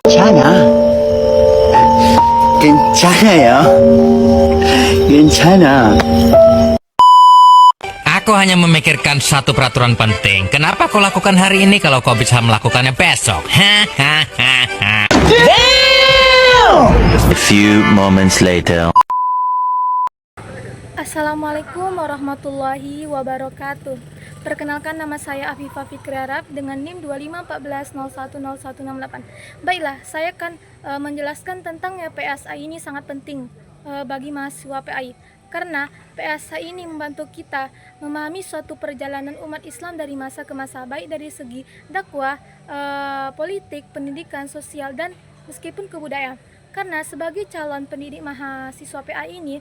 괜찮아. 괜찮아요. 괜찮아. Aku hanya memikirkan satu peraturan penting. Kenapa kau lakukan hari ini kalau kau bisa melakukannya besok? Hahaha. A few moments later. Assalamualaikum warahmatullahi wabarakatuh. Perkenalkan, nama saya Afifah Fikri Arab dengan NIM 2514010168. Baiklah, saya akan menjelaskan tentang PSA ini sangat penting bagi mahasiswa PAI. Karena PSA ini membantu kita memahami suatu perjalanan umat Islam dari masa ke masa, baik dari segi dakwah, politik, pendidikan, sosial, dan meskipun kebudayaan. Karena sebagai calon pendidik mahasiswa PA ini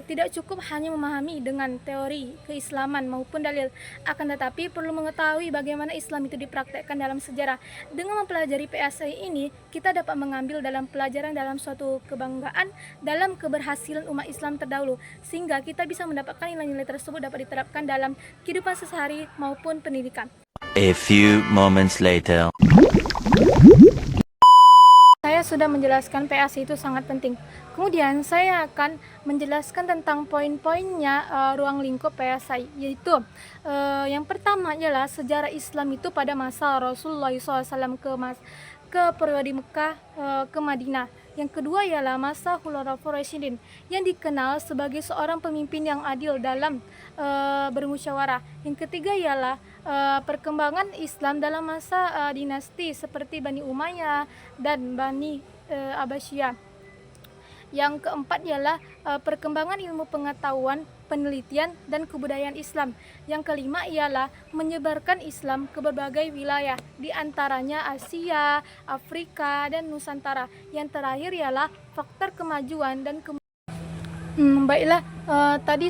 tidak cukup hanya memahami dengan teori keislaman maupun dalil, akan tetapi perlu mengetahui bagaimana Islam itu dipraktekkan dalam sejarah. Dengan mempelajari PSA ini, kita dapat mengambil dalam pelajaran dalam suatu kebanggaan dalam keberhasilan umat Islam terdahulu, sehingga kita bisa mendapatkan nilai-nilai tersebut dapat diterapkan dalam kehidupan sehari maupun pendidikan. A few moments later. Saya sudah menjelaskan PAC itu sangat penting. Kemudian saya akan menjelaskan tentang poin-poinnya ruang lingkup PSI, yaitu yang pertama ialah sejarah Islam itu pada masa Rasulullah SAW ke periode Mekah ke Madinah. Yang kedua ialah masa Khulafaur Rasyidin yang dikenal sebagai seorang pemimpin yang adil dalam bermusyawarah. Yang ketiga ialah perkembangan Islam dalam masa dinasti seperti Bani Umayyah dan Bani Abbasiyah. Yang keempat ialah perkembangan ilmu pengetahuan, penelitian, dan kebudayaan Islam. Yang kelima ialah menyebarkan Islam ke berbagai wilayah, di antaranya Asia, Afrika, dan Nusantara. Yang terakhir ialah faktor kemajuan dan baiklah, tadi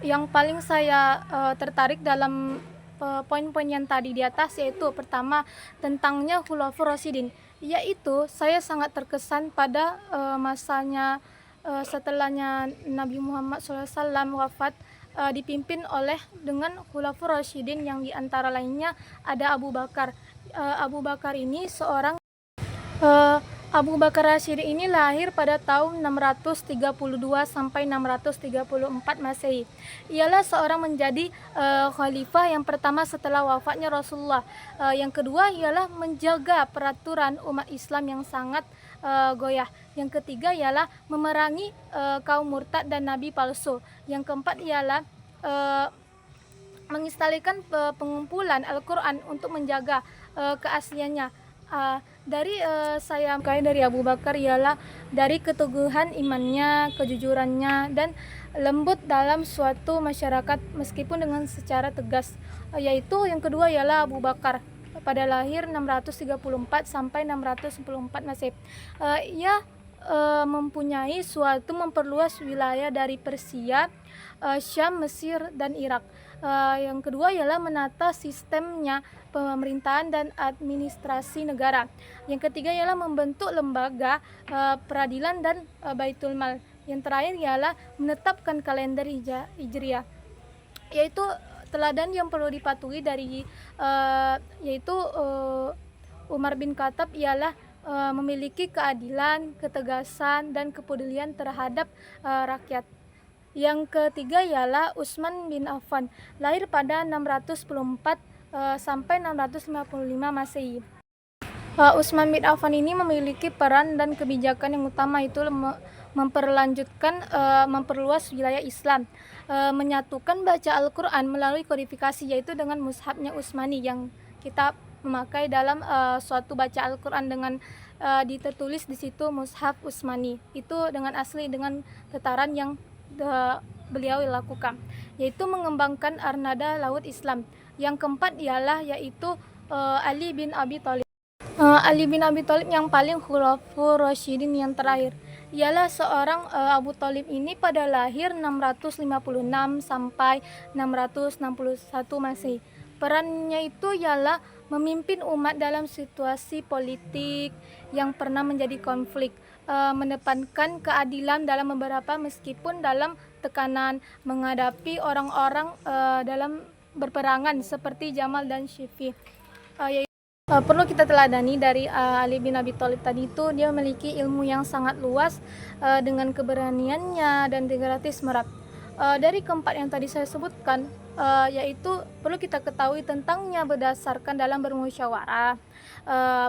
yang paling saya tertarik dalam poin-poin yang tadi di atas, yaitu pertama tentangnya Khulafaur Rasyidin, yaitu saya sangat terkesan pada masanya setelahnya Nabi Muhammad SAW wafat, dipimpin oleh dengan Khulafaur Rasyidin yang diantara lainnya ada Abu Bakar. Abu Bakar ini Abu Bakar Rasyid ini lahir pada tahun 632 sampai 634 Masehi. Ialah seorang menjadi khalifah yang pertama setelah wafatnya Rasulullah. Yang kedua ialah menjaga peraturan umat Islam yang sangat goyah. Yang ketiga ialah memerangi kaum murtad dan nabi palsu. Yang keempat ialah menginstalkan pengumpulan Al-Quran untuk menjaga keasliannya. Dari Abu Bakar ialah dari keteguhan imannya, kejujurannya, dan lembut dalam suatu masyarakat meskipun dengan secara tegas. Yaitu yang kedua ialah Abu Bakar pada lahir 634 sampai 614 Masehi. Ia mempunyai suatu memperluas wilayah dari Persia, Syam, Mesir, dan Irak. Yang kedua ialah menata sistemnya pemerintahan dan administrasi negara. Yang ketiga ialah membentuk lembaga peradilan dan Baitul Mal. Yang terakhir ialah menetapkan kalender Hijriah. Yaitu teladan yang perlu dipatuhi dari Umar bin Khattab ialah memiliki keadilan, ketegasan, dan kepedulian terhadap rakyat. Yang ketiga ialah Utsman bin Affan, lahir pada 614 sampai 655 Masehi. Utsman bin Affan ini memiliki peran dan kebijakan yang utama, itu memperluas wilayah Islam, menyatukan baca Al-Quran melalui kodifikasi, yaitu dengan mushafnya Utsmani yang kita memakai dalam suatu baca Al-Quran dengan ditertulis di situ mushaf Utsmani, itu dengan asli dengan tataran yang beliau lakukan, yaitu mengembangkan armada laut Islam. Yang keempat ialah Ali bin Abi Thalib. Ali bin Abi Thalib yang paling Khulafaur Rasyidin yang terakhir ialah seorang Abu Thalib ini pada lahir 656 sampai 661 Masehi. Perannya itu ialah memimpin umat dalam situasi politik yang pernah menjadi konflik, mendepankan keadilan dalam beberapa meskipun dalam tekanan, menghadapi orang-orang dalam berperangan seperti Jamal dan Shif'i. Perlu kita teladani dari Ali bin Abi Thalib tadi itu, dia memiliki ilmu yang sangat luas dengan keberaniannya dan gratis merat. Dari keempat yang tadi saya sebutkan, yaitu perlu kita ketahui tentangnya berdasarkan dalam bermusyawarah,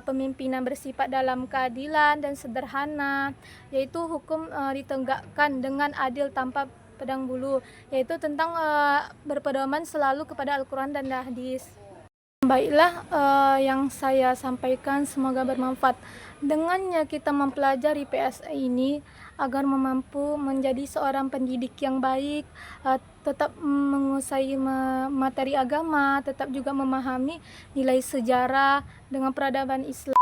pemimpinan bersifat dalam keadilan dan sederhana, yaitu hukum ditegakkan dengan adil tanpa pedang bulu, yaitu tentang berpedoman selalu kepada Al-Quran dan hadis. Baiklah, yang saya sampaikan semoga bermanfaat. Dengannya kita mempelajari PSI ini agar mampu menjadi seorang pendidik yang baik, tetap menguasai materi agama, tetap juga memahami nilai sejarah dengan peradaban Islam.